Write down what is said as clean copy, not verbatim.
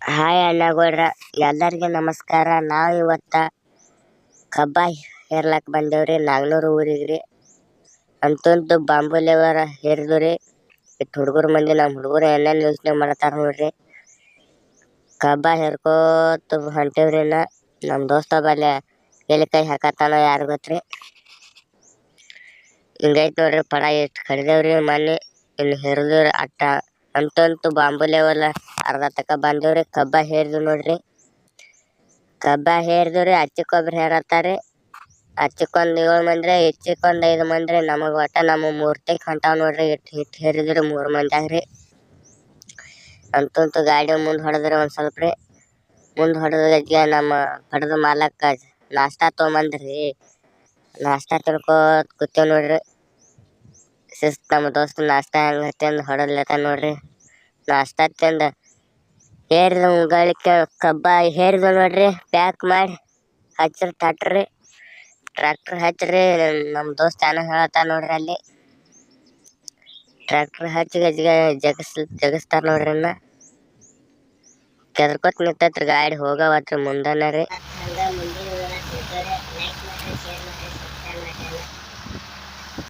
Hi ಅಣ್ಣಗೌಡ್ರ, ಎಲ್ಲರಿಗೆ ನಮಸ್ಕಾರ. ನಾವು ಇವತ್ತು ಕಬ್ಬ ಹೇರ್ಲಕ್ಕೆ ಬಂದೇವ್ರಿ ನಾಗ್ನೂರು ಊರಿಗೆ ರೀ. ಅಂತಂತೂ ಬಾಂಬುಲೆವರ ಹೇರಿದ್ವು ರೀ. ಇಟ್ಟು ಹುಡುಗರು ಮಂದಿ ನಮ್ಮ ಹುಡುಗರು ಏನೇನು ಯೋಚನೆ ಮಾಡ್ತಾರೆ ನೋಡ್ರಿ. ಕಬ್ಬ ಹೇರ್ಕೋತ ಹೊಂಟೇವ್ರಿ. ನಮ್ಮ ದೋಸ್ತ ಬಲ್ಲೆ ಎಲ್ಲಿ ಕೈ ಹಾಕತ್ತಾನೋ ಯಾರು ಗೊತ್ತ್ರಿ. ಹಿಂಗೈತೆ ನೋಡ್ರಿ ಪಡ ಎಷ್ಟು ಕಡಿದೇವ್ರಿ ಮನೆ ಇನ್ನು ಹೇರಿದ್ವಿ ಅಟ್ಟ. ಅಂತಂತೂ ಬಾಂಬುಲೆವಲ್ಲ ಅರ್ಧ ತಕ ಬಂದೇವ್ರಿ. ಕಬ್ಬ ಹೇರಿದ್ವಿ ನೋಡ್ರಿ. ಕಬ್ಬ ಹೇರಿದ್ವಿ. ಹಚ್ಚಿಕೊಬ್ರಿ ಹೇರತ್ತಾರೆ. ಹಚ್ಚಿಕೊಂದು 7 ಮಂದಿ, ಹೆಚ್ಚಿಕೊಂದು 5 ಮಂದಿ. ನಮಗೆ ಒಟ್ಟ ನಮ್ಮ ಮೂರ್ತಿಗೆ ಹೊಂಟಾವ್ ನೋಡ್ರಿ. ಇಟ್ಟು ಹೇರಿದ್ರಿ 3 ಮಂದಿಯಾಗ ರೀ. ಅಂತಂತೂ ಗಾಡಿ ಮುಂದೆ ಹೊಡೆದ್ರಿ ಒಂದು ಸ್ವಲ್ಪ ರೀ. ಮುಂದೆ ಹೊಡೆದ ನಮ್ಮ ಪಡೆದ ಮಾಲಕ್ಕ ನಾಷ್ಟಾ ತೊಗೊಂಬಂದ್ರಿ. ನಾಷ್ಟಾ ತಿನ್ಕೋತ ಕೂತೇವ್ ನೋಡ್ರಿ. ಶಿಸ್ತು ನಮ್ಮ ದೋಸ್ತ ನಾಷ್ಟಾ ಹೆಂಗೆ ತಿಂದು ಹೊಡದ್ಲತ್ತ ನೋಡ್ರಿ. ನಾಷ್ಟಾ ತಿಂದು ಹೇರಿದ ಗಳಿಕೆ ಕಬ್ಬ ಹೇರಿದ ನೋಡ್ರಿ. ಪ್ಯಾಕ್ ಮಾಡಿ ಹಚ್ಚಿರಿ ಟ್ರ್ಯಾಕ್ಟ್ರ್ ಹಚ್ಚಿರಿ. ನಮ್ಮ ದೋಸ್ತ ಏನೋ ಹೇಳತ್ತ ನೋಡ್ರಿ. ಅಲ್ಲಿ ಟ್ರ್ಯಾಕ್ಟ್ರ್ ಹಚ್ಚಿ ಜಗಿಸ್ತಾರ ನೋಡ್ರಿ. ಕೆದರ್ಕೊತ ನಿಂತೈತ್ರಿ ಗಾಡಿ ಹೋಗವತ್ರಿ ಮುಂದನ ರೀ.